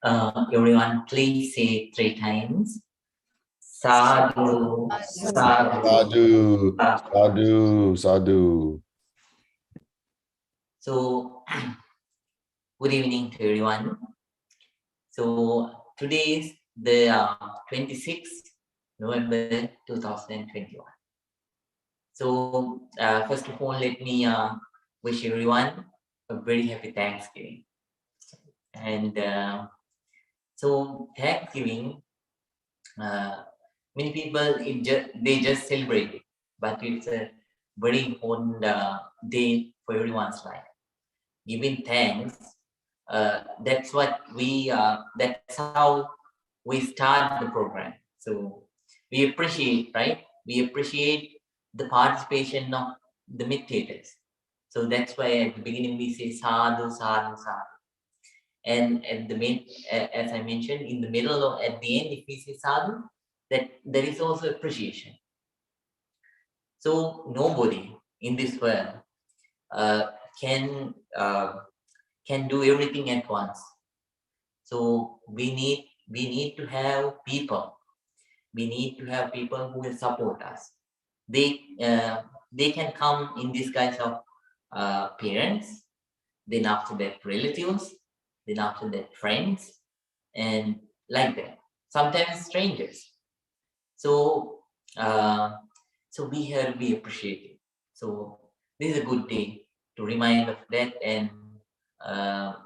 Everyone, please say 3 times. Sadhu, sadhu, Sadhu, sadhu, sadhu. So, good evening to everyone. So, today is the 26th November 2021. So, first of all, let me wish everyone a very happy Thanksgiving. And so, Thanksgiving, many people they just celebrate it, but it's a very important day for everyone's life. Giving thanks, that's what that's how we start the program. So we appreciate, right? We appreciate the participation of the meditators. So that's why at the beginning we say sadhu, sadhu, sadhu. And at the as I mentioned, in the middle or at the end, if we say sadhu, that there is also appreciation. So nobody in this world can do everything at once. So we need to have people. We need to have people who will support us. They can come in disguise of parents, then after that relatives, then after that friends, and like that. Sometimes strangers. So we have to be appreciated. So this is a good day to remind of that, and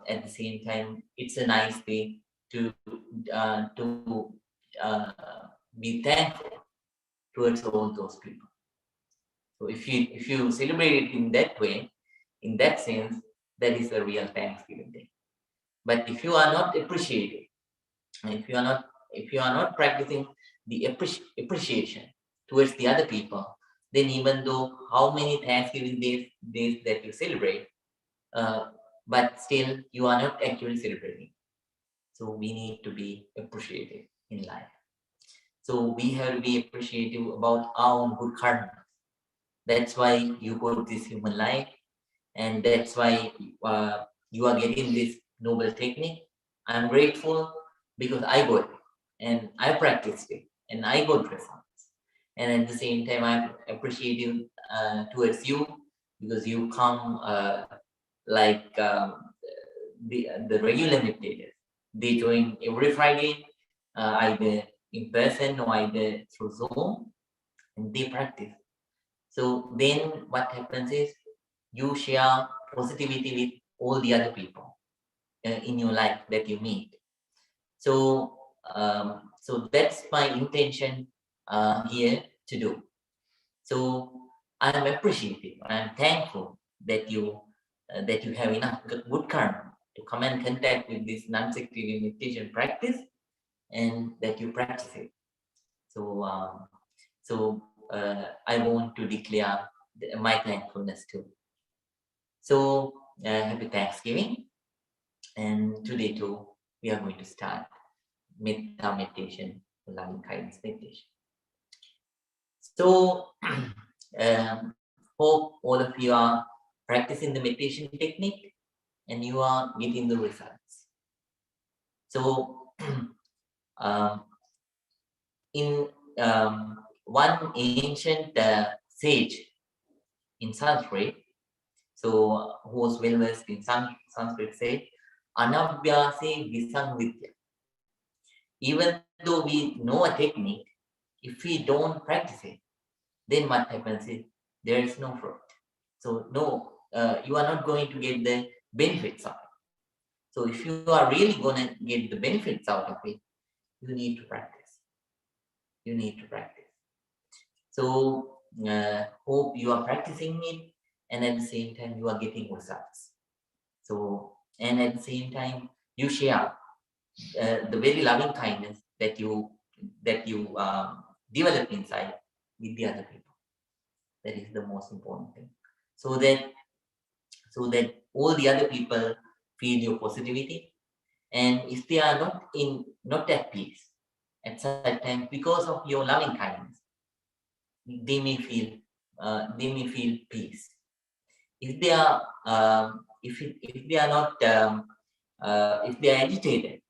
at the same time, it's a nice day to be thankful towards all those people. So if you celebrate it in that way, in that sense, that is a real Thanksgiving day. But if you are not appreciating, if you are not practicing the appreciation towards the other people, then even though how many Thanksgiving days that you celebrate, but still you are not actually celebrating. So we need to be appreciative in life. So we have to be appreciative about our own good karma. That's why you got this human life, and that's why you are getting this noble technique. I'm grateful because I got it, and I practiced it, and I got results. And at the same time, I'm appreciative towards you because you come like the regular meditators. They join every Friday, either in person or either through Zoom, and they practice. So then what happens is you share positivity with all the other people in your life that you meet. So so that's my intention here to do. So I'm appreciative. I'm thankful that you have enough good karma to come and contact with this non-sectarian meditation practice, and that you practice it. So I want to declare my thankfulness too. So happy Thanksgiving, and today too we are going to start metta meditation, loving kindness meditation. So hope all of you are practicing the meditation technique and you are getting the results. So in one ancient sage in Sanskrit, so who was well versed in Sanskrit, said, "Anabhyase visangvidya." Even though we know a technique, if we don't practice it, then what happens is there is no fruit. So no, you are not going to get the benefits of it. So if you are really going to get the benefits out of it, you need to practice. You need to practice. So hope you are practicing it, and at the same time you are getting results. So, and at the same time you share the very loving kindness that you develop inside with the other people. That is the most important thing. So that all the other people feel your positivity, and if they are not at peace at such time because of your loving kindness, they may feel peace. If they are if they are not if they are agitated,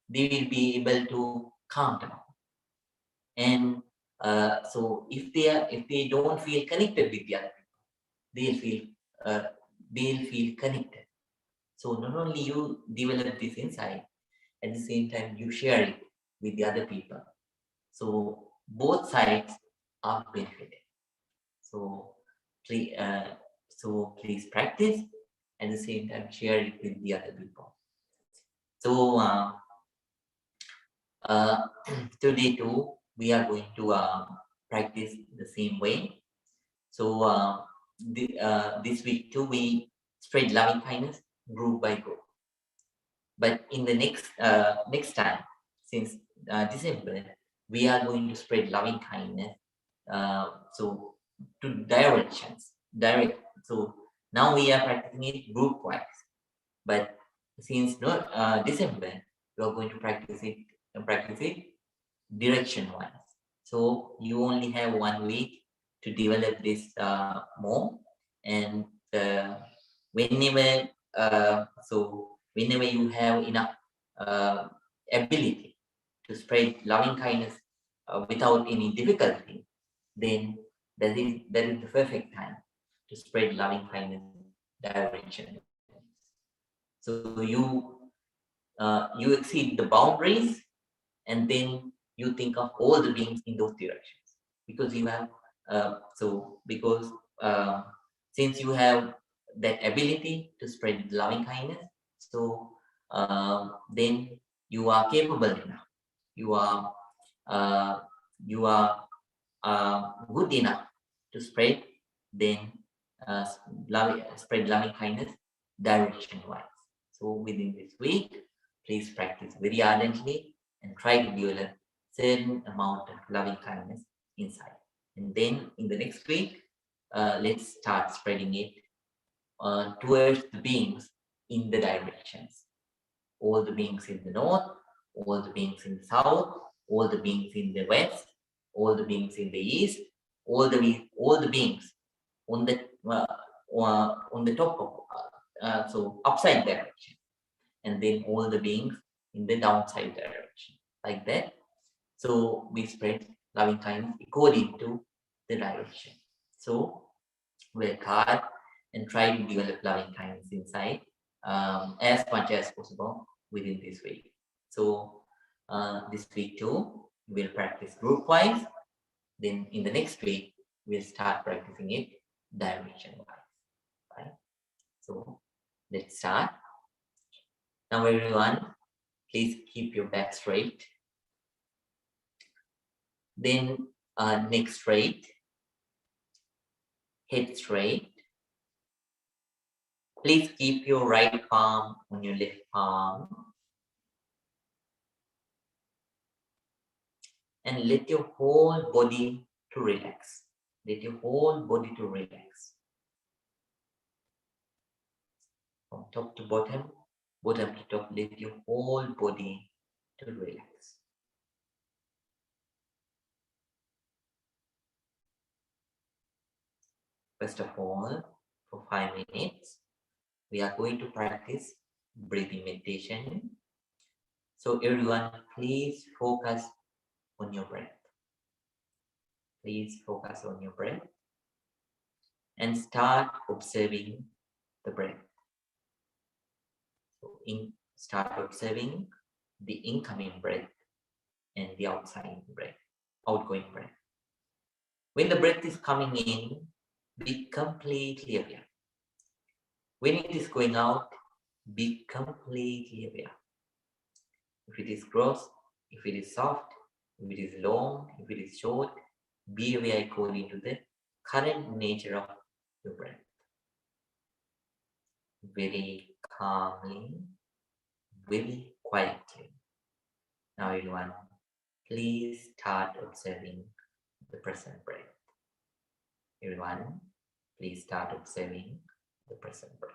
they will be able to calm down. And so if they don't feel connected with the other people, uh, they'll feel connected. So not only you develop this insight, at the same time you share it with the other people. So both sides are benefited. So please, please practice, at the same time share it with the other people. So today too, we are going to practice the same way. So this week too, we spread loving kindness group by group. But in the next time, since December, we are going to spread loving kindness. So to directions, direct. So now we are practicing it group wise. But since December, we are going to practice it direction wise. So you only have 1 week to develop this more, and whenever whenever you have enough ability to spread loving kindness without any difficulty, then that is the perfect time to spread loving kindness direction. So you exceed the boundaries, and then you think of all the beings in those directions, because you have since you have that ability to spread loving kindness, so then you are capable enough, you are uh, you are good enough to spread then spread loving kindness direction wise. So within this week, please practice very ardently and try to develop certain amount of loving kindness inside. And then in the next week, let's start spreading it towards the beings in the directions. All the beings in the north, all the beings in the south, all the beings in the west, all the beings in the east, all the beings on the top of so upside direction, and then all the beings in the downside direction, like that. So we spread loving kindness according to the direction. So work hard and try to develop loving kindness inside as much as possible within this week. So this week too, we'll practice group wise. Then in the next week, we'll start practicing it direction wise. Right? So let's start. Now everyone, please keep your back straight. Then neck straight, head straight. Please keep your right palm on your left palm. And let your whole body to relax. Let your whole body to relax. From top to bottom, bottom to top, let your whole body to relax. First of all, for 5 minutes, we are going to practice breathing meditation. So everyone, please focus on your breath. Please focus on your breath and start observing the breath. So start observing the incoming breath and the outgoing breath. When the breath is coming in, be completely aware. When it is going out, be completely aware. If it is gross, if it is soft, if it is long, if it is short, be aware according to the current nature of your breath. Very calmly, very quietly. Now everyone, please start observing the present breath. Everyone, please start observing the present breath.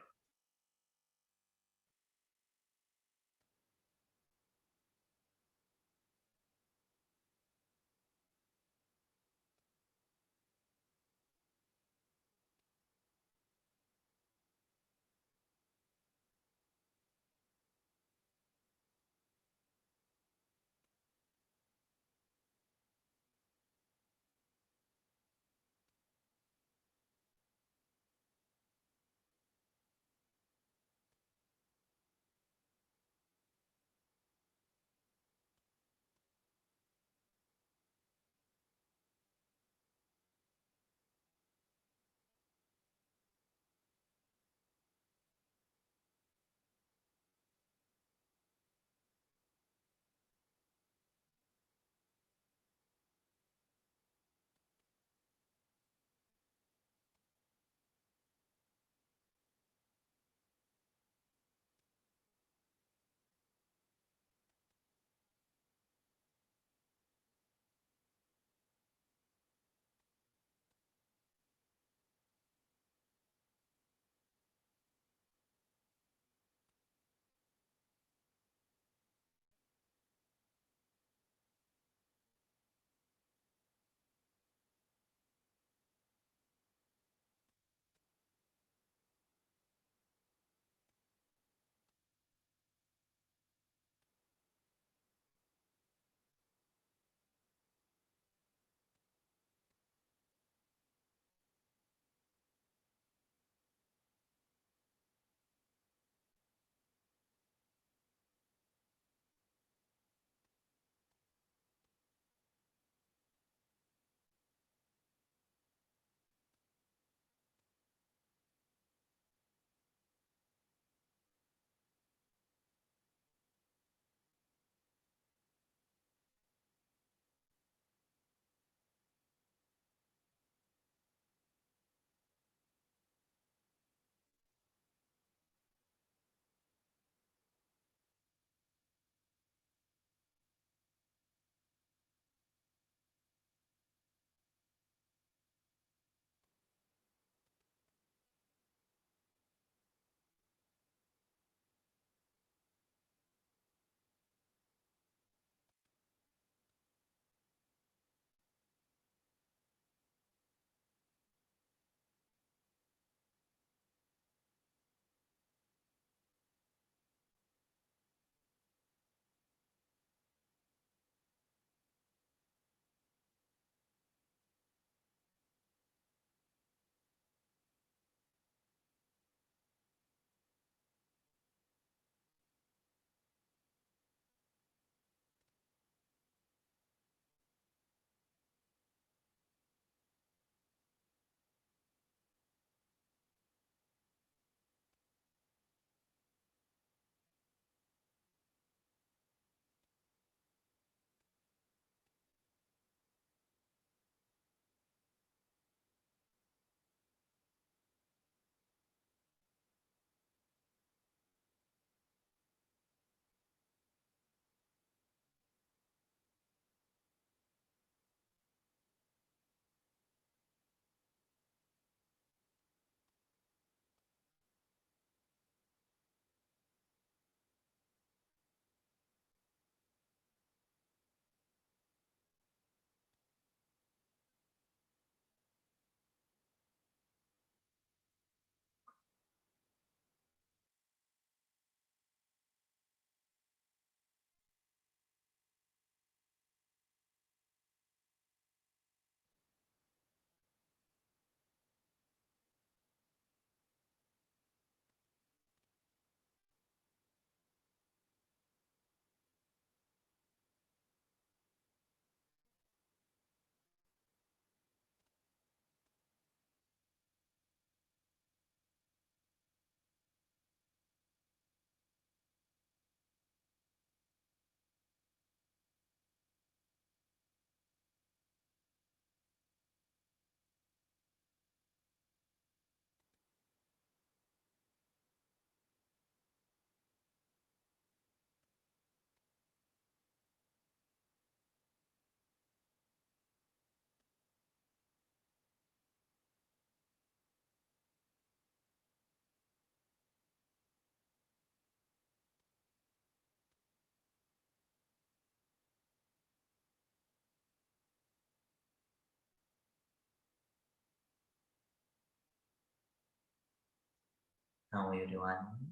Now everyone,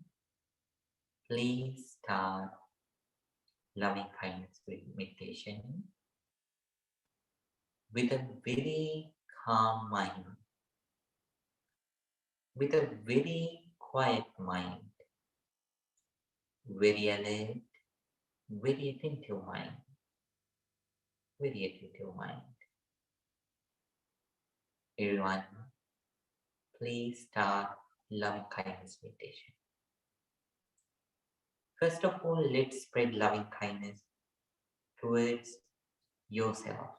please start loving kindness meditation with a very calm mind, with a very quiet mind, very alert, very attentive mind, very attentive mind. Everyone, please start loving kindness meditation. First of all, let's spread loving kindness towards yourself,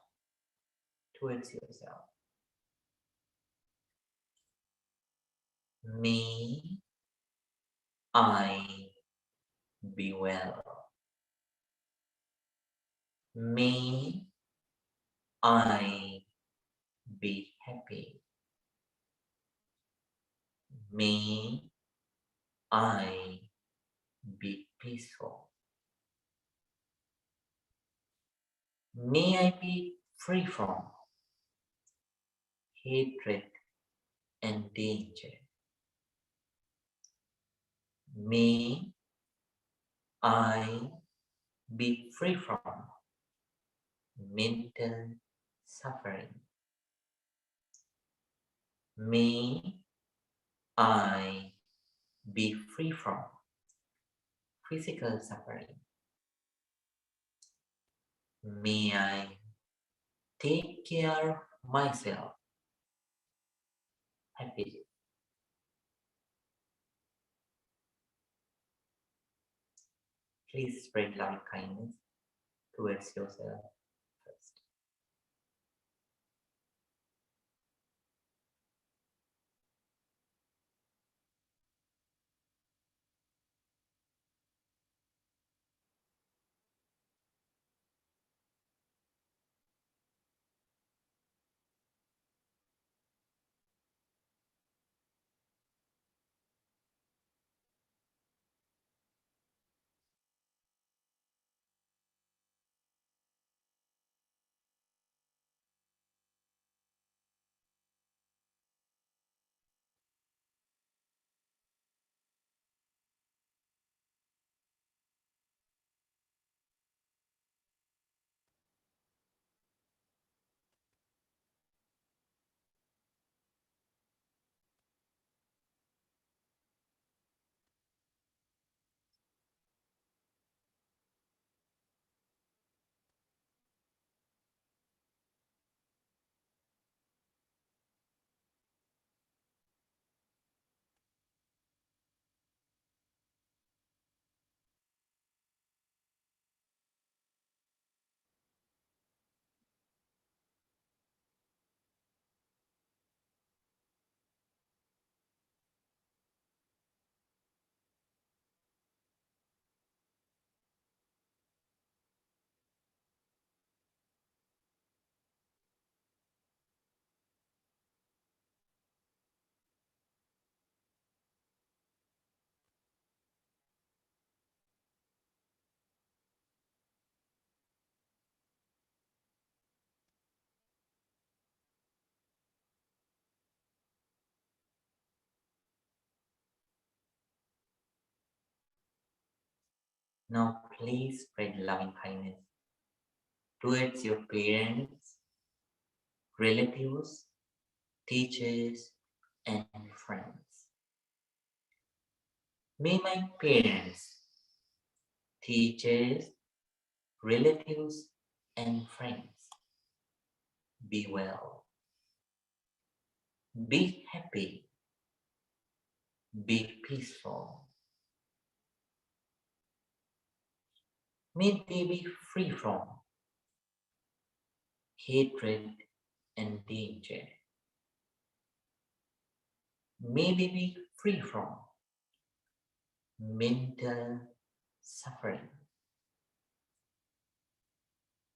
towards yourself. May I be well. May I be happy. May I be peaceful. May I be free from hatred and danger. May I be free from mental suffering. May I be free from physical suffering. May I take care of myself happily. Please spread loving kindness towards yourself first. Now please spread loving kindness towards your parents, relatives, teachers, and friends. May my parents, teachers, relatives, and friends be well, be happy, be peaceful. May they be free from hatred and danger. May they be free from mental suffering.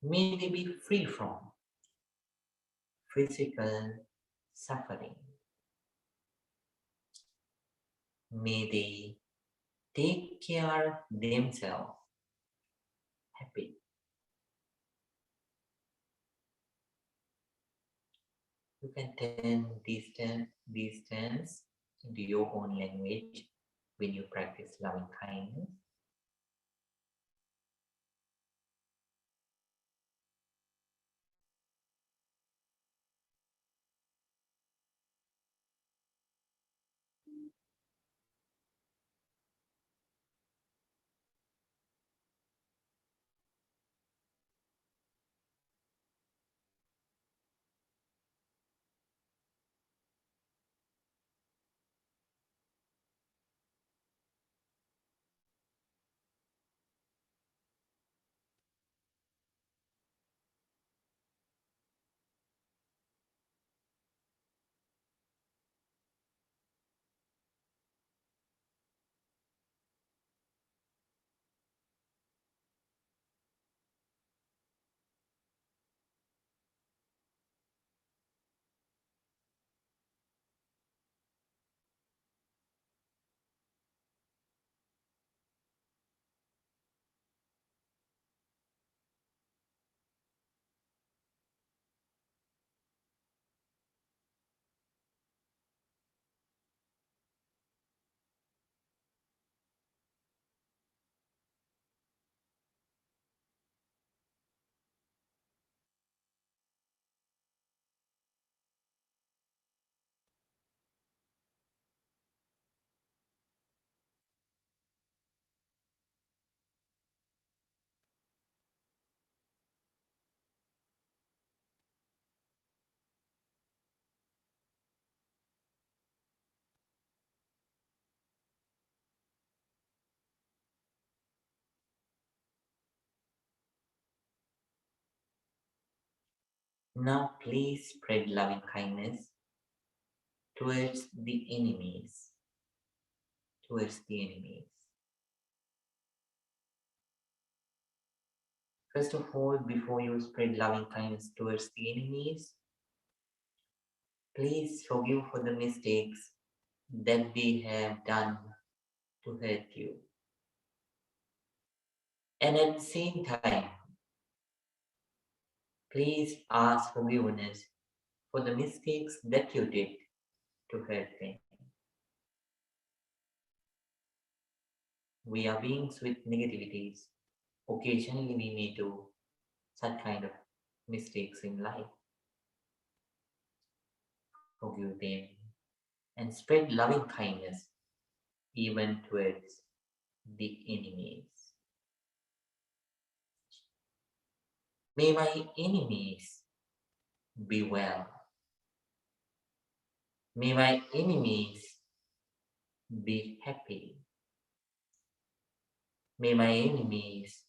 May they be free from physical suffering. May they take care of themselves happy. You can turn these terms into your own language. when you practice loving kindness. Now please spread loving kindness towards the enemies. Towards the enemies. First of all, before you spread loving kindness towards the enemies, please forgive for the mistakes that they have done to hurt you. And at the same time, please ask forgiveness for the mistakes that you did to hurt them. We are beings with negativities. Occasionally, we may do such kind of mistakes in life. Forgive them and spread loving kindness even towards the enemies. May my enemies be well. May my enemies be happy. May my enemies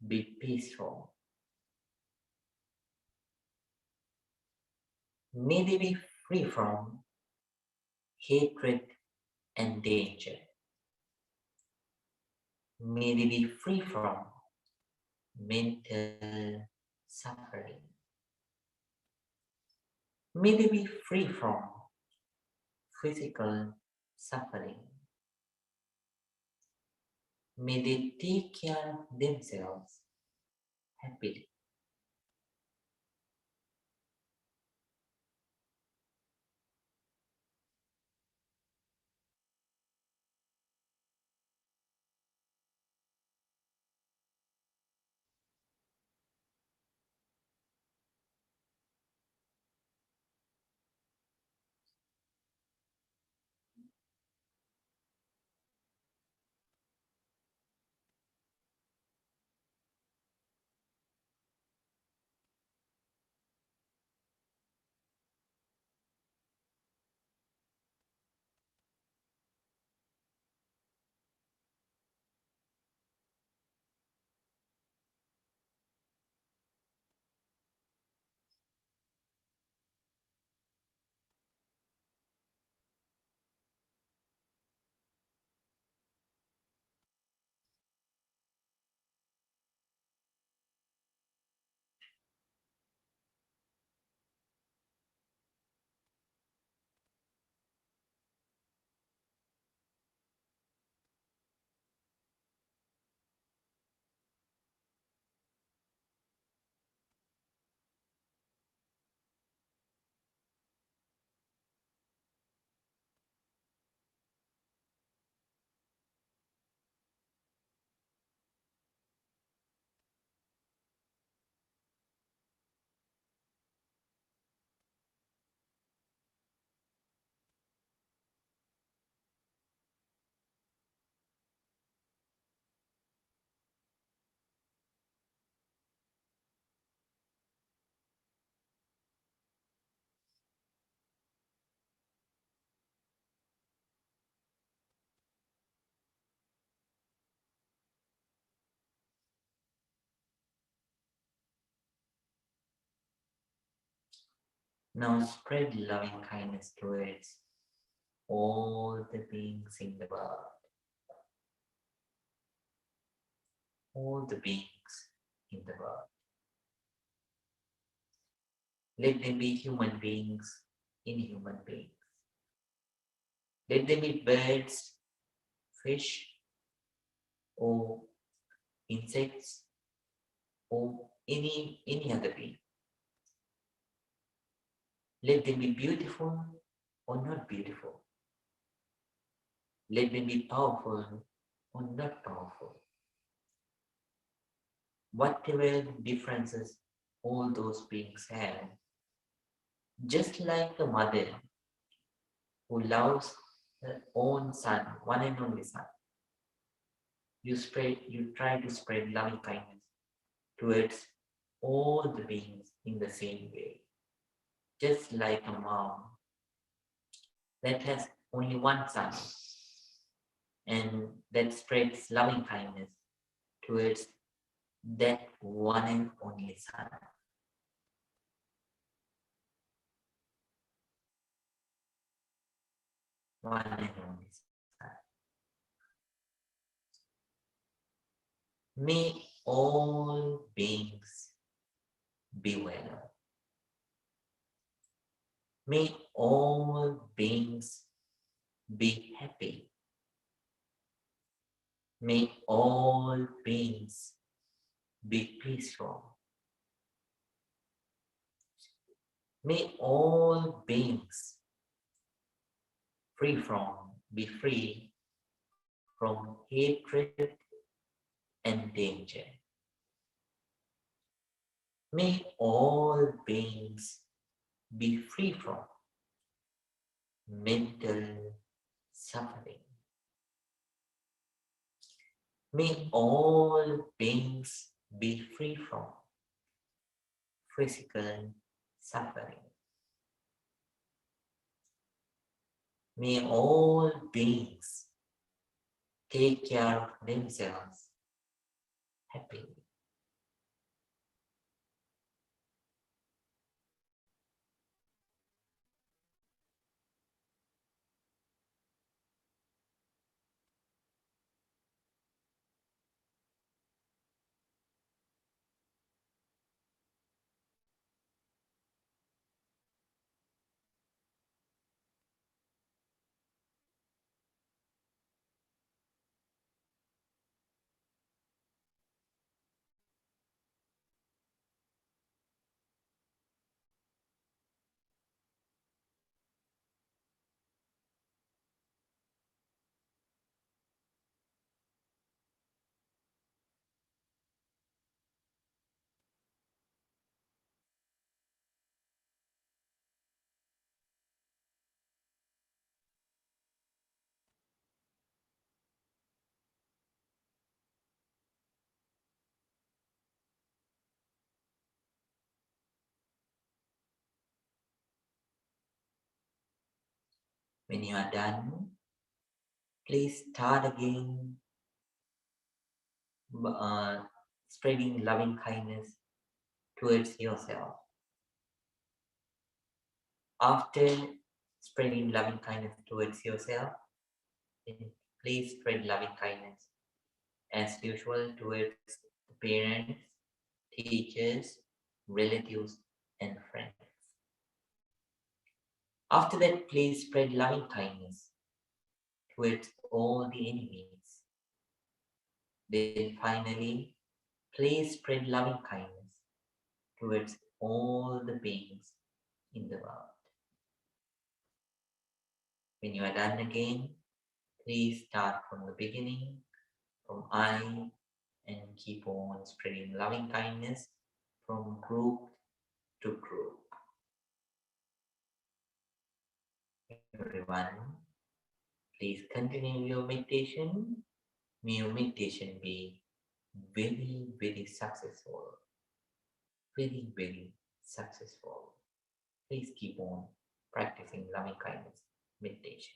be peaceful. May they be free from hatred and danger. May they be free from mental suffering. May they be free from physical suffering. May they take care of themselves happily. Now spread loving kindness towards all the beings in the world. All the beings in the world. Let them be human beings, inhuman beings. Let them be birds, fish, or insects, or any other being. Let them be beautiful or not beautiful. Let them be powerful or not powerful. Whatever differences all those beings have, just like a mother who loves her own son, one and only son, you try to spread loving kindness towards all the beings in the same way. Just like a mom that has only one son and that spreads loving kindness towards that one and only son. One and only son. May all beings be well. May all beings be happy. May all beings be peaceful. May all beings be free from hatred and danger. May all beings be free from mental suffering. May all beings be free from physical suffering. May all beings take care of themselves happily. When you are done, please start again spreading loving kindness towards yourself. After spreading loving kindness towards yourself, then please spread loving kindness as usual towards the parents, teachers, relatives, and friends. After that, please spread loving kindness towards all the enemies. Then finally, please spread loving kindness towards all the beings in the world. When you are done again, please start from the beginning, from I, and keep on spreading loving kindness from group to group. Everyone, please continue your meditation. May your meditation be very, very successful. Very, very successful. Please keep on practicing loving kindness meditation.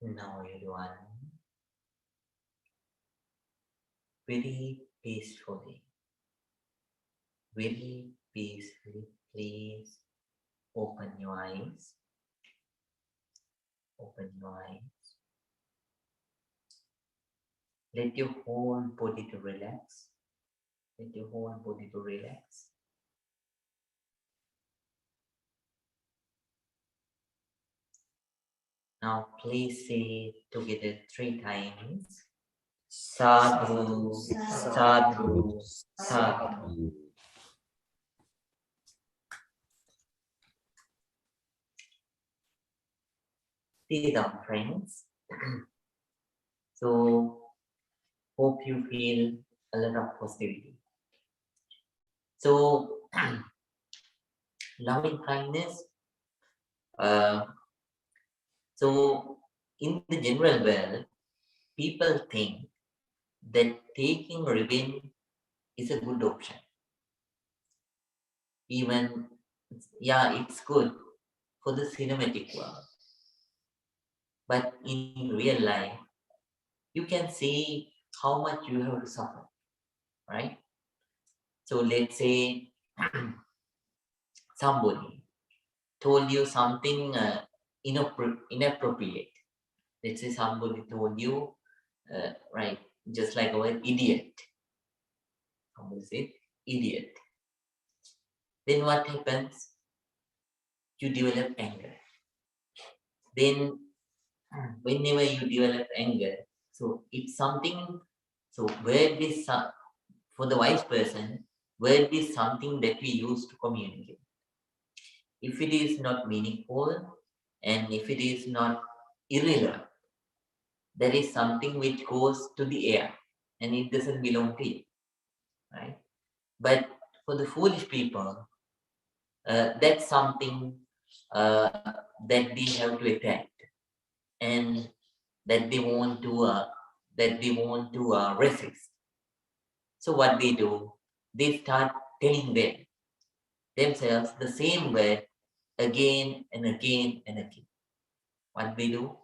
Now everyone, very peacefully, please open your eyes. Open your eyes. Let your whole body to relax. Let your whole body to relax. Now please say together 3 times. Sadhu, sadhu, sadhu. Sit down, friends. So hope you feel a lot of positivity. So loving kindness. So in the general world, people think that taking revenge is a good option. Even, yeah, it's good for the cinematic world. But in real life, you can see how much you have to suffer, right? So let's say somebody told you something inappropriate. Let's say somebody told you, right, just like a word idiot. Somebody said idiot. Then what happens? You develop anger. Then whenever you develop anger, so it's something, so word is for the wise person, word is something that we use to communicate. If it is not meaningful and if it is not irrelevant, that is something which goes to the air and it doesn't belong to you, right? But for the foolish people, that's something that they have to attack and that they want to resist. So what they do, they start telling themselves the same word again and again and again. What they do,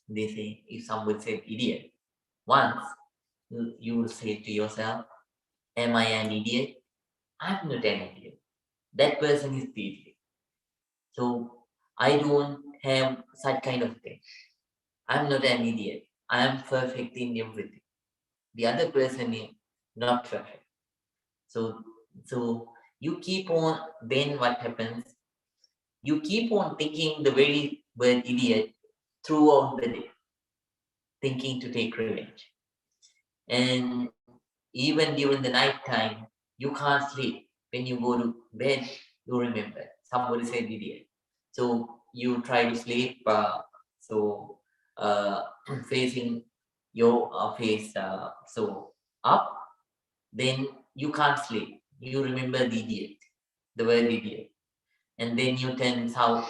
they say, if someone said idiot once, you will say to yourself, am I an idiot? I'm not an idiot. That person is the idiot. So I don't have such kind of thing. I'm not an idiot. I am perfect in everything. The other person is not perfect. So you keep on, then what happens? You keep on thinking the very word idiot throughout the day, thinking to take revenge. And even during the night time, you can't sleep. When you go to bed, you remember somebody said idiot. So you try to sleep, uh, facing your face so up, then you can't sleep. You remember the idiot, the word idiot. And then you turn south,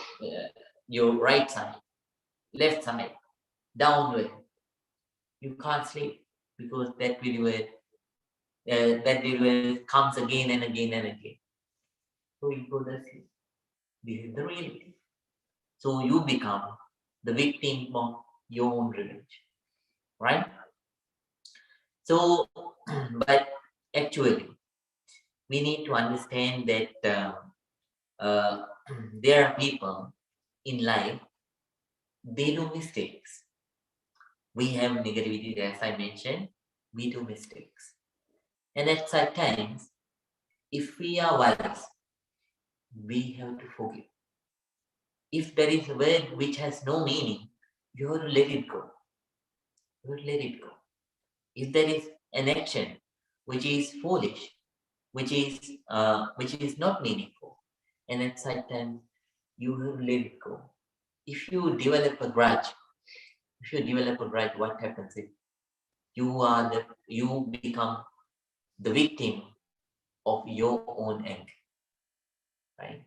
your right side, left side, downward. You can't sleep because that will comes again and again and again. So you go, that's it. This is the reality. So you become the victim of your own revenge, right? So, but actually, we need to understand that there are people in life, they do mistakes. We have negativity, as I mentioned, we do mistakes. And at such times, if we are wise, we have to forgive. If there is a word which has no meaning, you have to let it go. You have to let it go. If there is an action which is foolish, which is not meaningful, and at such time you have to let it go. If you develop a grudge, what happens is you become the victim of your own anger, right?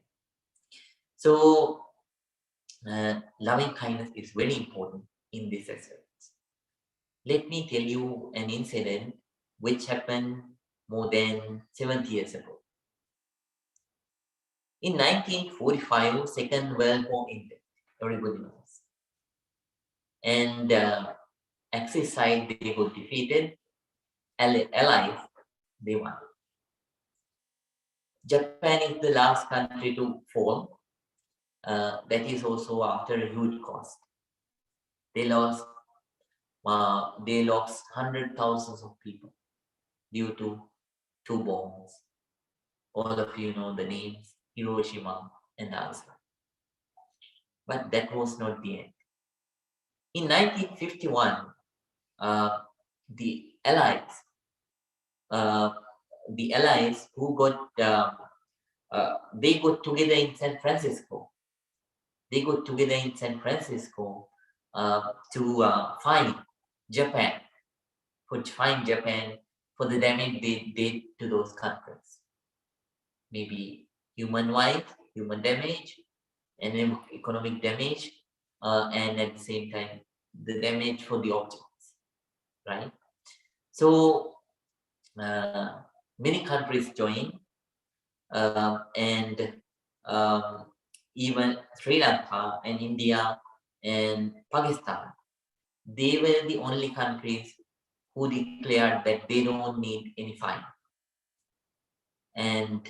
So loving kindness is very important in this aspect. Let me tell you an incident which happened more than 70 years ago. In 1945, Second World War ended. Everybody knows. and Axis side they got defeated. Allies they won. Japan is the last country to fall. That is also after a huge cost. They lost hundred thousands of people due to two bombs. All of you know the names, Hiroshima and Nagasaki. But that was not the end. In 1951, the Allies, who got they got together in San Francisco. They got together in San Francisco to find Japan, for the damage they did to those countries. Maybe human damage, and then economic damage, and at the same time, the damage for the objects, right? So many countries joined, and even Sri Lanka and India and Pakistan, they were the only countries who declared that they don't need any fine. And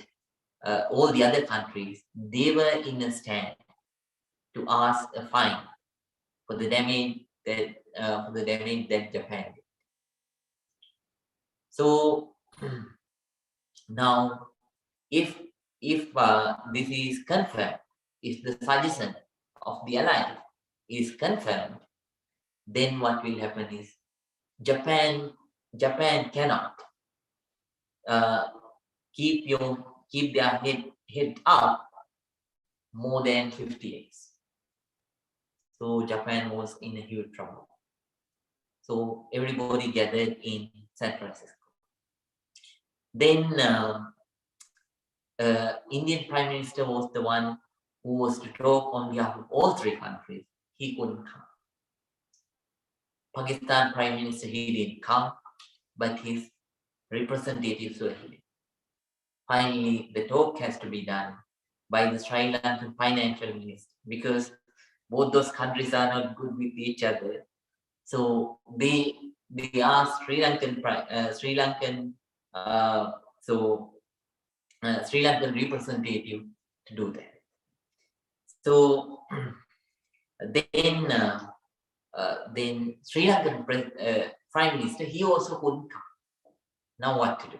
all the other countries, they were in a stand to ask a fine for the damage that Japan did. So now, if this is confirmed, if the suggestion of the alliance is confirmed, then what will happen is Japan cannot keep their head up more than 50 days. So Japan was in a huge trouble. So everybody gathered in San Francisco. Then Indian Prime Minister was the one who was to talk on behalf of all three countries. He couldn't come. Pakistan Prime Minister, he didn't come, but his representatives were here. Finally, the talk has to be done by the Sri Lankan financial minister, because both those countries are not good with each other. So they asked Sri Lankan representative to do that. So then Sri Lankan Prime Minister, he also couldn't come. Now what to do?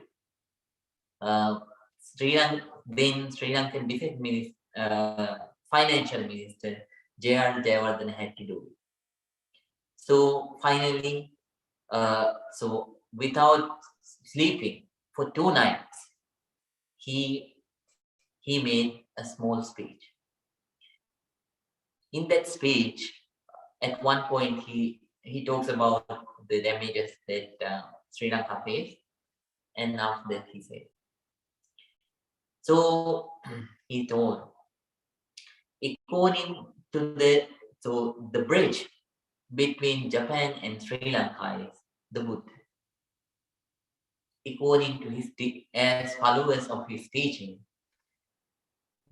Sri Lankan Defense Minister, Financial Minister J.R. Jayawardena had to do it. So finally, so without sleeping for 2 nights, he made a small speech. In that speech, at one point he talks about the damages that Sri Lanka faced, and after that he said, so he told, according to the bridge between Japan and Sri Lanka is the Buddha. According to as followers of his teaching,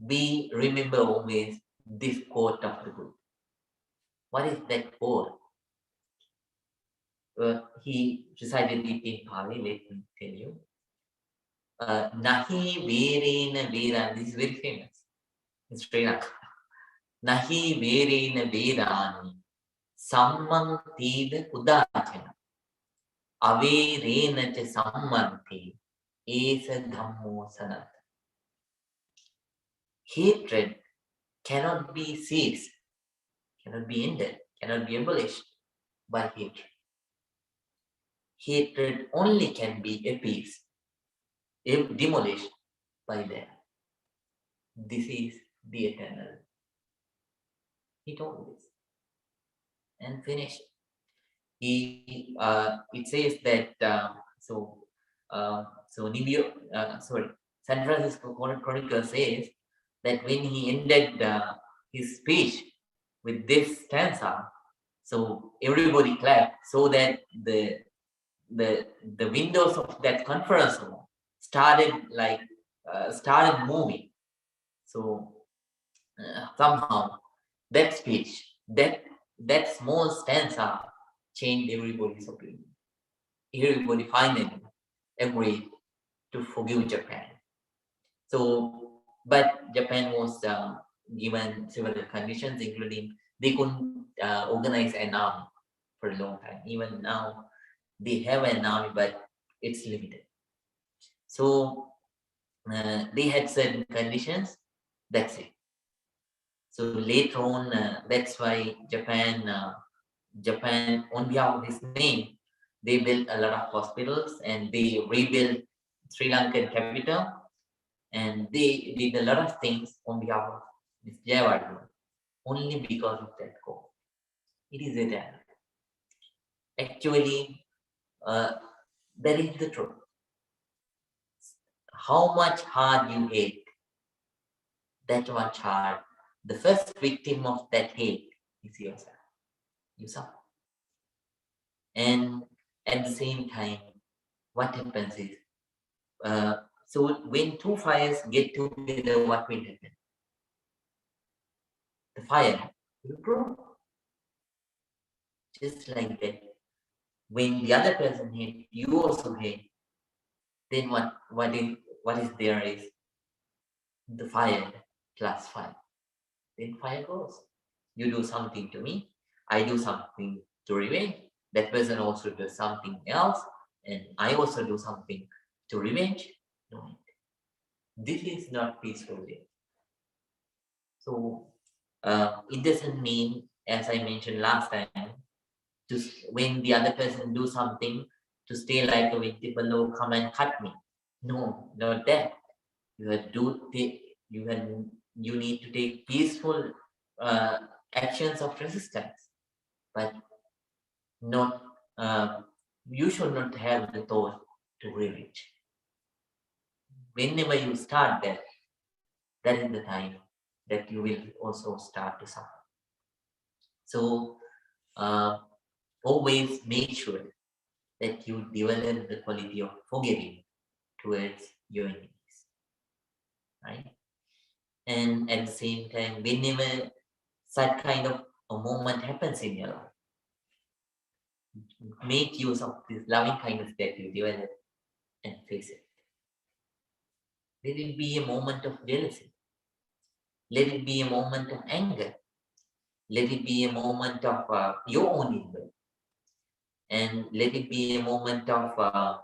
we remember always this quote of the Buddha. What is that quote? He recited it in Pali, let me tell you. Nahi verena vera, this is very famous in Sri Lanka. Nahi verena verani sammang tida udachana averena cha sammanti esa dhammo sanata. Hatred cannot be ceased, cannot be ended, cannot be abolished by hatred. Hatred only can be appeased, if demolished by that. This is the eternal. He told this and finished. It says that San Francisco Chronicle says that when he ended his speech with this stanza, so everybody clapped, so that the windows of that conference room started moving. So somehow that speech, that that small stanza changed everybody's opinion. Everybody finally agreed to forgive Japan. So, but Japan was given several conditions, including they couldn't organize an army for a long time. Even now, they have an army, but it's limited. So they had certain conditions. That's it. So later on, that's why Japan, on behalf of his name, they built a lot of hospitals and they rebuilt Sri Lankan capital, and they did a lot of things on behalf of Mr. Jayawardena only because of that call. It is eternal. Actually, uh, that is the truth. How much hard you hate, that much hard, the first victim of that hate is yourself. You suffer. And at the same time, what happens is, so when two fires get together, what will happen? The fire will grow. Just like that. When the other person hate, you also hate, then what is there is the fire plus fire. Then fire goes. You do something to me, I do something to revenge. That person also does something else, and I also do something to revenge. No, this is not peaceful day. So it doesn't mean, as I mentioned last time, to when the other person do something to stay like a vegetable or come and cut me. No, not that. You have to take. You need to take peaceful uh, actions of resistance, but not. You should not have the thought to revenge. Whenever you start that is the time that you will also start to suffer. So always make sure that you develop the quality of forgiving towards your enemies, right? And at the same time, whenever such kind of a moment happens in your life, make use of this loving kindness that you develop and face it. Let it be a moment of jealousy. Let it be a moment of anger. Let it be a moment of your own evil. And let it be a moment of uh,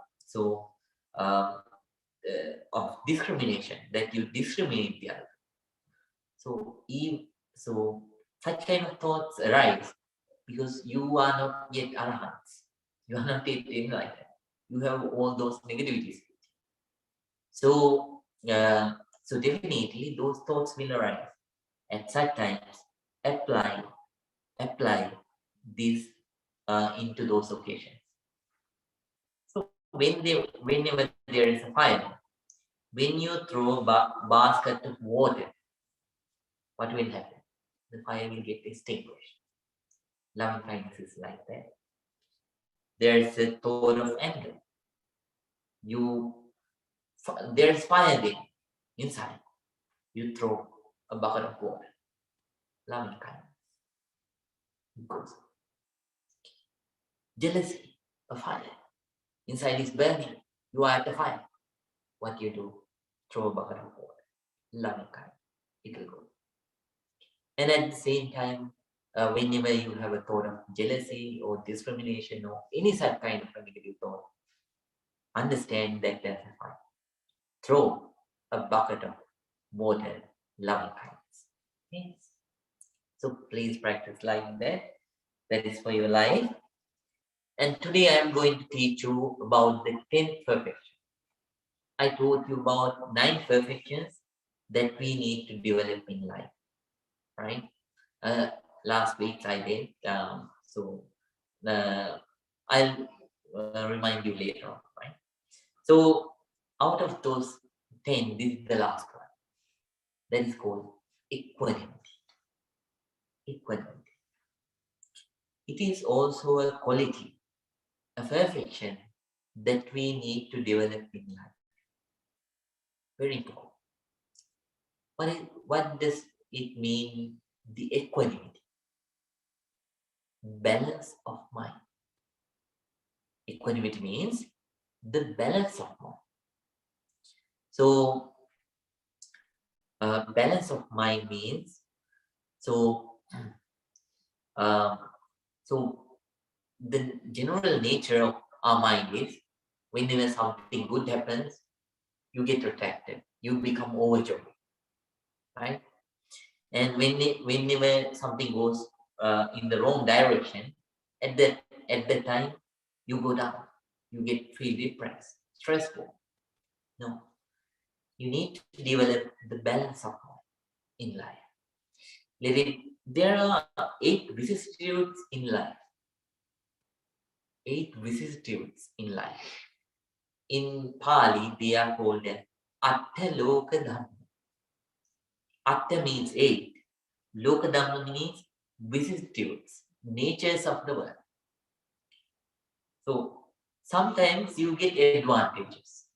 of discrimination, that you discriminate the other. So such kind of thoughts arise because you are not yet arahants. You are not yet enlightened. You have all those negativities. So so definitely those thoughts will arise. At such times, apply this into those occasions. So whenever there is a fire, when you throw a basket of water, what will happen? The fire will get extinguished. Loving kindness is like that. There is a thought of anger. There's fire there inside. You throw a bucket of water. Loving kindness. It goes. Jealousy, a fire. Inside is burning. You are at the fire. What you do? Throw a bucket of water. Loving kindness. It will go. And at the same time, whenever you have a thought of jealousy or discrimination or any such kind of a negative thought, understand that that's a fire. Throw a bucket of water, loving kindness. Yes. So please practice like that. That is for your life. And today I am going to teach you about the 10th perfection. I told you about 9 perfections that we need to develop in life, right? Last week I did. So I'll remind you later on, right? So out of those 10, this is the last one. That is called equanimity. Equanimity. It is also a quality, a perfection that we need to develop in life. Very important. What does it mean, the equanimity? balance of mind. Equanimity means the balance of mind. So, balance of mind means so. Um, so the general nature of our mind is whenever something good happens, you get attracted, you become overjoyed, right? And whenever something goes in the wrong direction, at that time you go down, you get feel depressed, stressful. No, you need to develop the balance of mind in life. There are 8 vicissitudes in life. 8 vicissitudes in life. In Pali, they are called as Atta Loka Dhamma. Atta means 8. Loka Dhamma means vicissitudes, natures of the world. So sometimes you get advantages,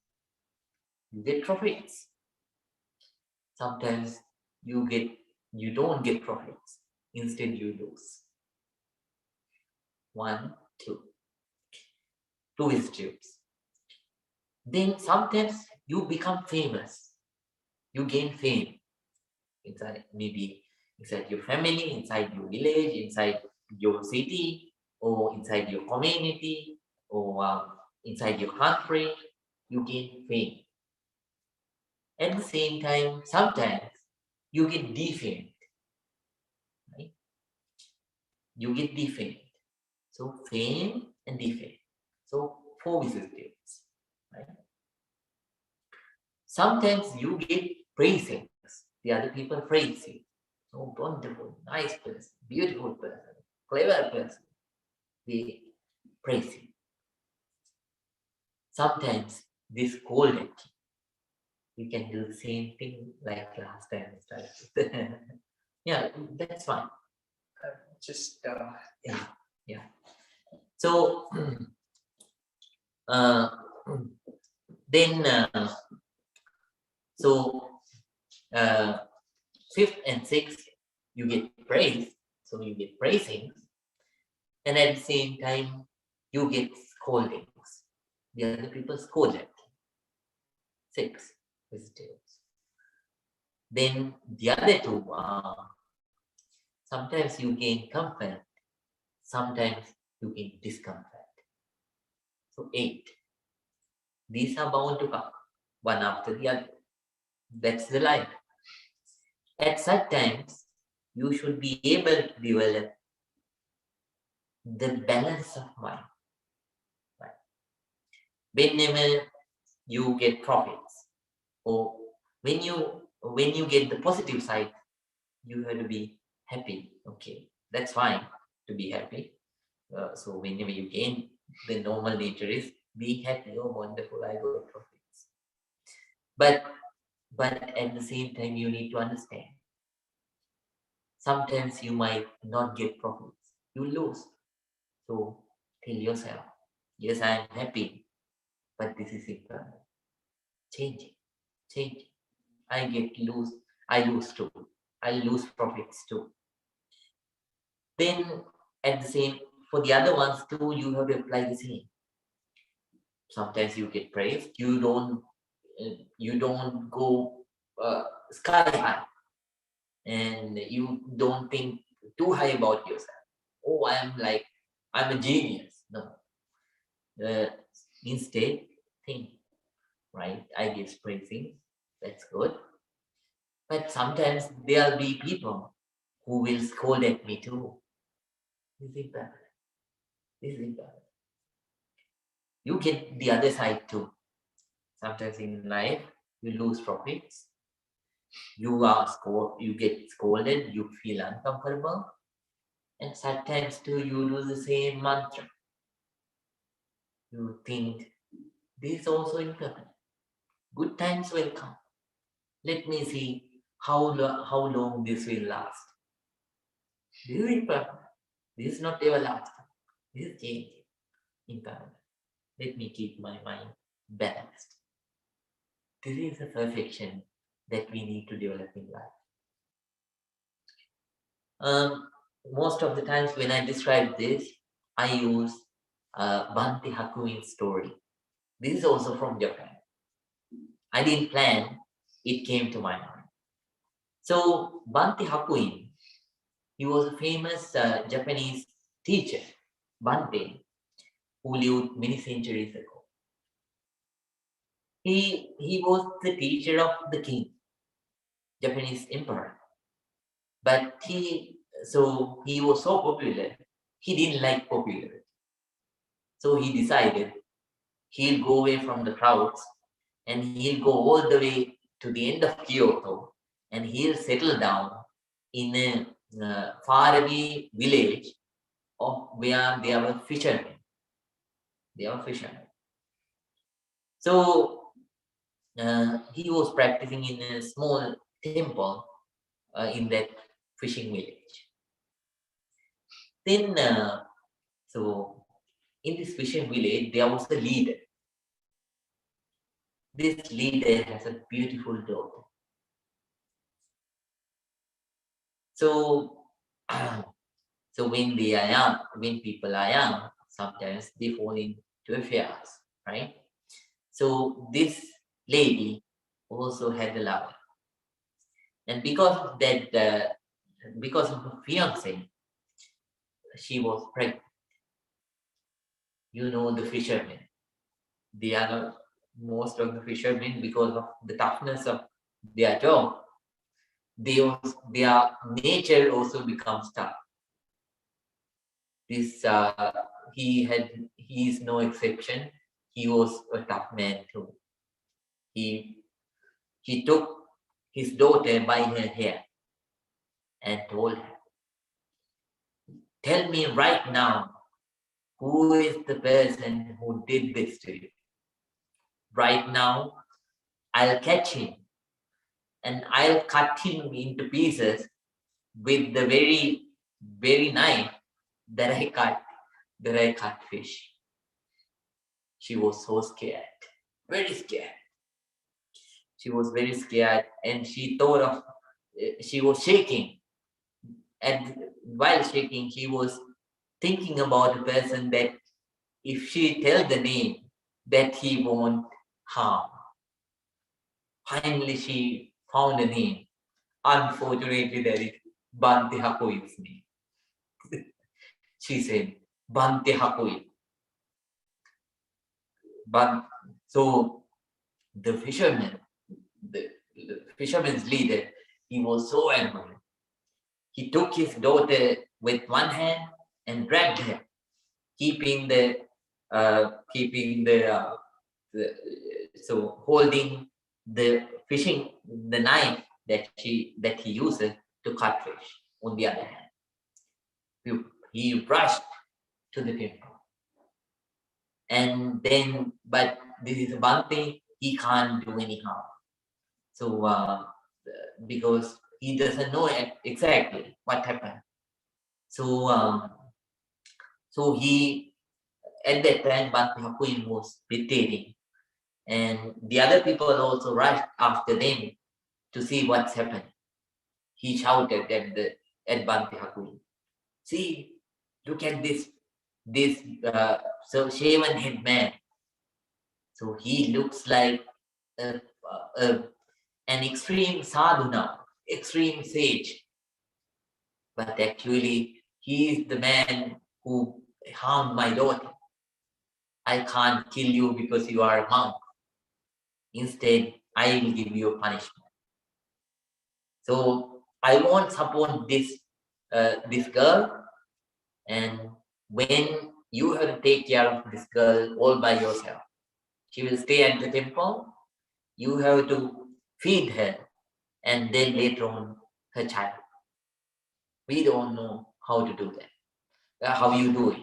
you get profits. Sometimes you don't get profits. Instead, you lose. 1, 2. 2 vicissitudes. Then sometimes you become famous. You gain fame inside, maybe inside your family, inside your village, inside your city, or inside your community, or inside your country. You gain fame. At the same time, sometimes you get defamed. Right? You get defamed. So fame and defame. So 4 vicissitudes. Right? Sometimes you get praisings. The other people praise you. Oh, wonderful, nice person, beautiful person, clever person. They praise you. Sometimes they scold at you. You can do the same thing like last time. Yeah, that's fine. Yeah. So then, so 5th and 6th, you get praise. So you get praisings, and at the same time, you get scoldings. The other people scold at you. 6 visitors. Then the other 2 are sometimes you gain comfort, sometimes you gain discomfort. So 8. These are bound to come, one after the other. That's the life. At such times, you should be able to develop the balance of mind. Right? Whenever you get profits, or when you get the positive side, you have to be happy. Okay, that's fine to be happy. So whenever you gain, the normal nature is be happy. Oh, wonderful! I got profits. But at the same time, you need to understand. Sometimes you might not get profits. You lose. So tell yourself, yes, I am happy, but this is impermanent. Change it. Change it. I lose too. I lose profits too. Then at the same, for the other ones too, you have to apply the same. Sometimes you get praised. You don't go sky high, and you don't think too high about yourself. Oh, I'm a genius. No. Instead, think, right? I give praising. That's good. But sometimes there'll be people who will scold at me too. This is bad. This is bad. You get the other side too. Sometimes in life, you lose profits. You get scolded. You feel uncomfortable, and sometimes too, you lose the same mantra. You think this is also impermanent. Good times will come. Let me see how long this will last. This is impermanent. This is not everlasting. This is changing. Impermanent. Let me keep my mind balanced. This is the perfection that we need to develop in life. most of the times when I describe this, I use Bhante Hakuin's story. This is also from Japan. I didn't plan, it came to my mind. So Bhante Hakuin, he was a famous Japanese teacher, Bhante, who lived many centuries ago. He was the teacher of the king, Japanese emperor. But he was so popular, he didn't like popularity. So he decided he'll go away from the crowds and he'll go all the way to the end of Kyoto and he'll settle down in a faraway village of where there were fishermen. They were fishermen. So he was practicing in a small temple in that fishing village. Then, so in this fishing village, there was a leader. This leader has a beautiful daughter. So, so when they are young, when people are young, sometimes they fall into affairs, right? So this lady also had a lover, and because of that, because of her fiance, she was pregnant. You know the fishermen; they are not, most of the fishermen, because of the toughness of their job, their nature also becomes tough. This he is no exception. He was a tough man too. He he took his daughter by her hair and told her, "Tell me right now, who is the person who did this to you? Right now, I'll catch him and I'll cut him into pieces with the very knife that I cut fish." She was so scared, very scared. She was very scared, and she thought of, she was shaking. And while shaking, she was thinking about a person that if she tell the name, that he won't harm. Finally, she found a name. Unfortunately, that is Bante Hakoi's name. She said, Bante Hakoi. But so the fisherman, the fisherman's leader, he was so angry. He took his daughter with one hand and dragged her, keeping the so holding the fishing the knife that he uses to cut fish. On the other hand, he rushed to the temple, and then but this is one thing, he can't do any harm. So because he doesn't know exactly what happened. So so he at that time Bhante Hakuin was dictating, and the other people also rushed after them to see what's happened. He shouted at Bhante Hakuin, "See, look at this so shaven head man. So he looks like a, a, an extreme sadhu now, extreme sage. But actually, he is the man who harmed my daughter. I can't kill you because you are a monk. Instead, I will give you a punishment. So I won't support this girl, and when you have to take care of this girl all by yourself, she will stay at the temple. You have to feed her, and then later on, her child. We don't know how to do that. How you do it.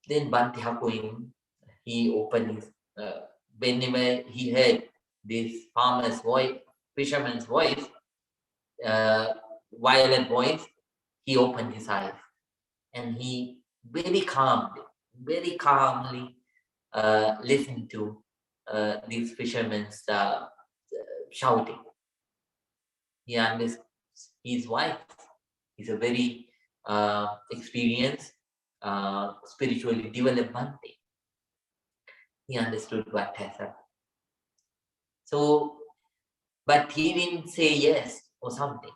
Then Bhante Hakuin, he opened his, whenever he heard this farmer's voice, fisherman's voice, uh, violent voice, he opened his eyes and he very calmly listened to these fishermen's shouting. He understood his wife. He's a very experienced, spiritually developed Bhante. He understood what has happened. So, but he didn't say yes or something.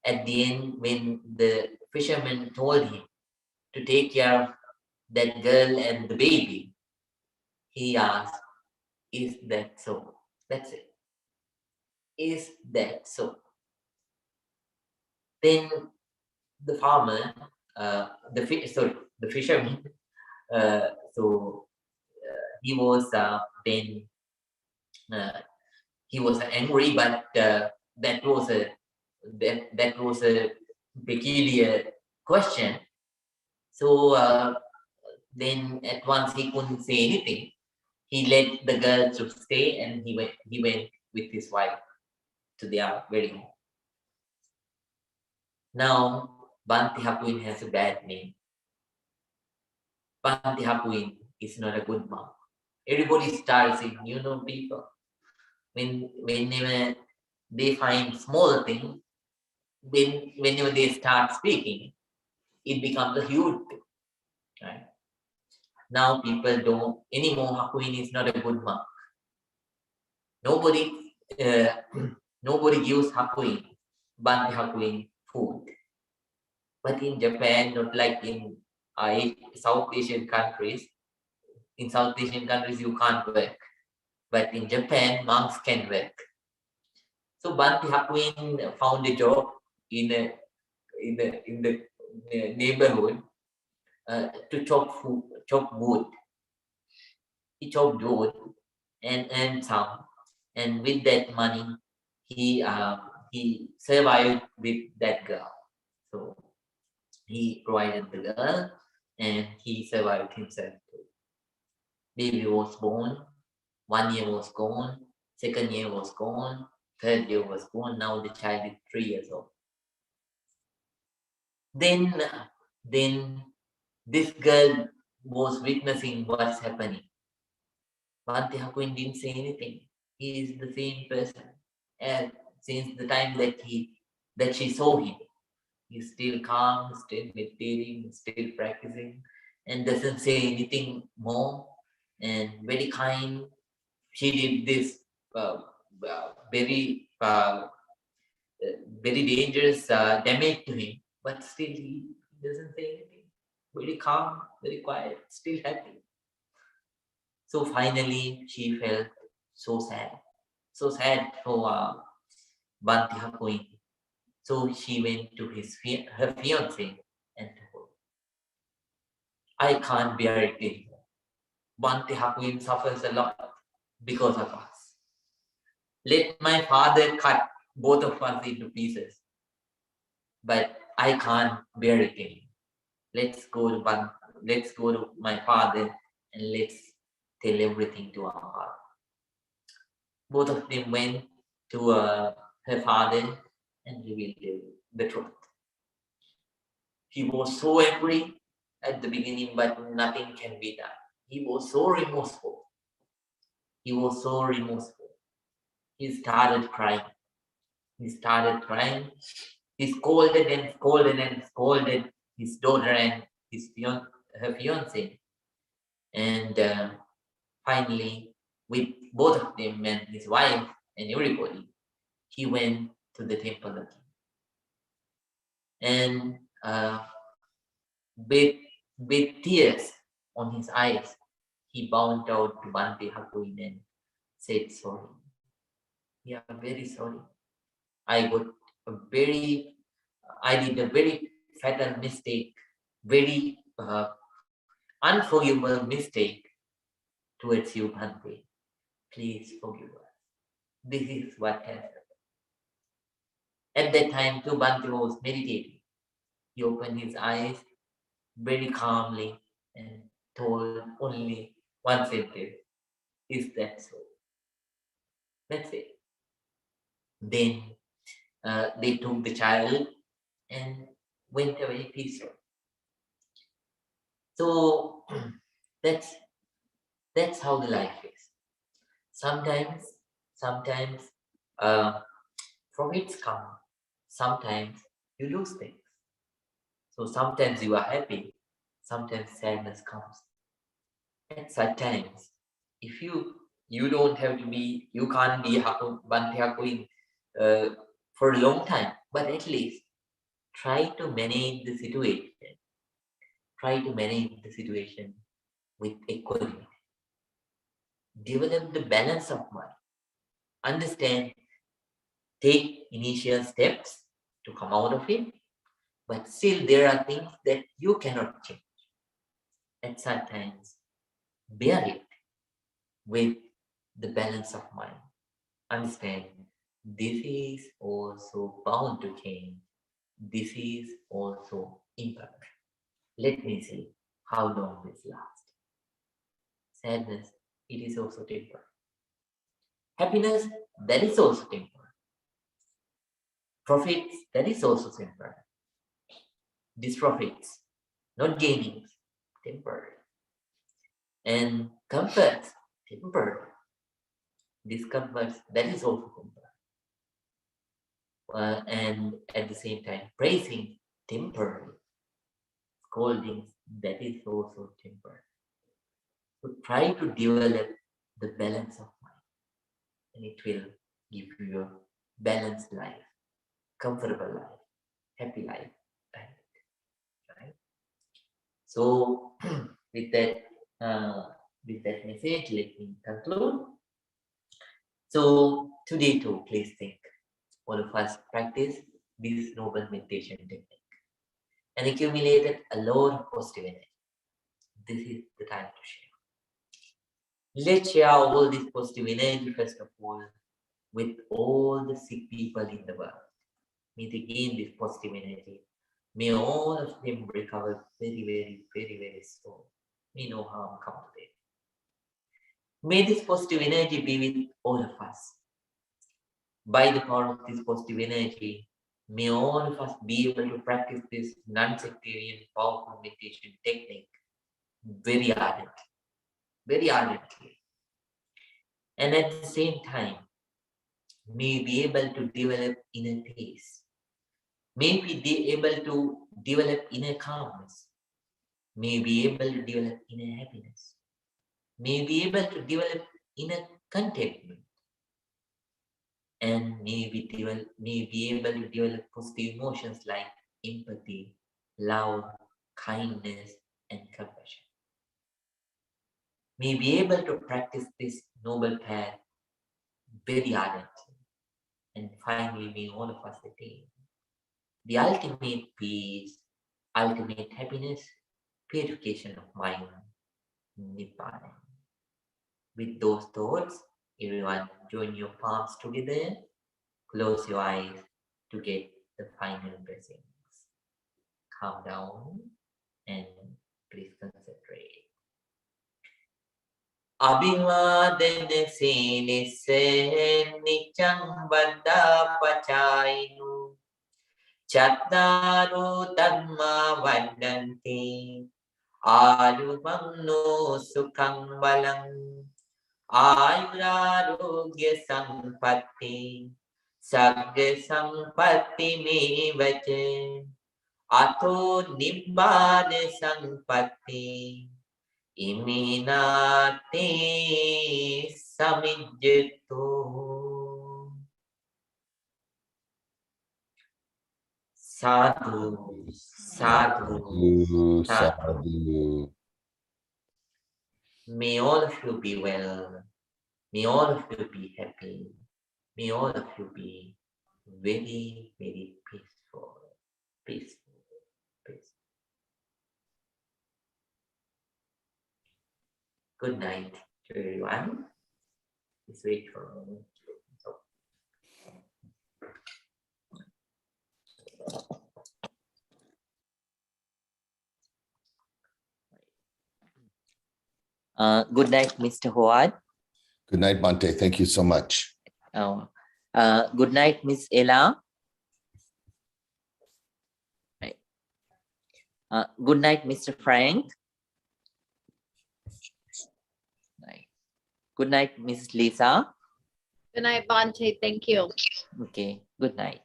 At the end, when the fisherman told him to take care of that girl and the baby, he asked, "Is that so?" That's it. Is that so? Then the farmer, the fisherman, so he was then he was angry, but that was a peculiar question. So then at once he couldn't say anything. He let the girl to stay, and he went with his wife to their wedding. Now Banti Hakuin has a bad name. Banti Hakuin is not a good mom. Everybody starts saying, people, whenever they find small thing, whenever they start speaking, it becomes a huge thing. Right? Now people don't anymore. Hakuin is not a good mom. Nobody nobody gives Hakuin, Banti Hakuin food. But in Japan, not like in South Asian countries. In South Asian countries, you can't work. But in Japan, monks can work. So Banti Hakuin found a job in the neighborhood to chop wood. He chopped wood and earned some, and with that money, he survived with that girl. So he provided the girl, and he survived himself too. Baby was born, 1 year was gone, second year was gone, third year was gone. Now the child is 3 years old. Then this girl was witnessing what's happening. Bhante Hakuin didn't say anything. He is the same person as since the time that she saw him. He's still calm, still meditating, still practicing, and doesn't say anything more. And very kind. She did this very very dangerous damage to him, but still he doesn't say anything. Very calm, very quiet, still happy. So finally, she felt so sad for Banti Hakuin. So she went to her fiance and told, "I can't bear it anymore. Banti Hakuin suffers a lot because of us. Let my father cut both of us into pieces, but I can't bear it anymore. Let's go to my father and let's tell everything to our father." Both of them went to her father and revealed the truth. He was so angry at the beginning, but nothing can be done. He was so remorseful. He was so remorseful. He started crying. He started crying. He scolded and scolded and scolded his daughter and her fiance. And finally, with both of them and his wife and everybody, he went to the temple again. And with tears on his eyes, he bowed out to Bante Hakuin and said sorry. "Yeah, very sorry. I got I did a very fatal mistake, very unforgivable mistake towards you, Bhante. Please forgive us." This is what has happened. At that time, too, Bhante was meditating. He opened his eyes very calmly and told only one sentence, "Is that so?" That's it. Then they took the child and went away peacefully. So that's how the life is. Sometimes profits come. Sometimes You lose things. So sometimes you are happy, sometimes sadness comes. At such times, if you don't have to be, you can't be Bhante Hakuin for a long time, but at least try to manage the situation. Try to manage the situation with equanimity. Develop the balance of mind. Understand, take initial steps to come out of it, but still there are things that you cannot change. At such times, bear it with the balance of mind. Understand, this is also bound to change. This is also imperfect. Let me see how long this lasts. Sadness, it is also temporary. Happiness, that is also temporary. Profits, that is also temporary. Disprofits, not gainings, temporary. And comforts, temporary. Discomforts, that is also temporary. And at the same time, praising, temporary. Scoldings, that is also temporary. So try to develop the balance of mind, and it will give you a balanced life, comfortable life, happy life. Right? So with that message, let me conclude. So today too, please think, all of us practice this noble meditation technique and accumulated a lot of positive energy. This is the time to share. Let's share all this positive energy first of all with all the sick people in the world. May they gain this positive energy. May all of them recover very, very, very, very soon. May no harm come to them. May this positive energy be with all of us. By the power of this positive energy, may all of us be able to practice this non-sectarian powerful meditation technique very ardently. And at the same time, may be able to develop inner peace. May we be able to develop inner calmness. May be able to develop inner happiness. May be able to develop inner contentment. And may be able to develop positive emotions like empathy, love, kindness, and compassion. May be able to practice this noble path very ardently. And finally, may all of us attain the ultimate peace, ultimate happiness, purification of mind, Nibbana. With those thoughts, everyone join your palms together, close your eyes to get the final blessings. Calm down and please concentrate. Abhivadana sinisse niccang vada pacainu chattaro dhamma vadanti ayuvanno sukhang balang ayurarogya sampatti sagga sampatti mevaca ato nibbana sampatti iminate samijjito. Sadhu, sadhu, sadhu. Sadhu. May all of you be well. May all of you be happy. May all of you be very, very peaceful. Peaceful. Peaceful. Good night to everyone. Please wait for a moment. Good night, Mr. Howard. Good night, Bhante. Thank you so much. Good night, Miss Ella. Right. Good night, Mr. Frank. Right. Good night, Mrs. Lisa. Good night, Bhante. Thank you. Okay, good night.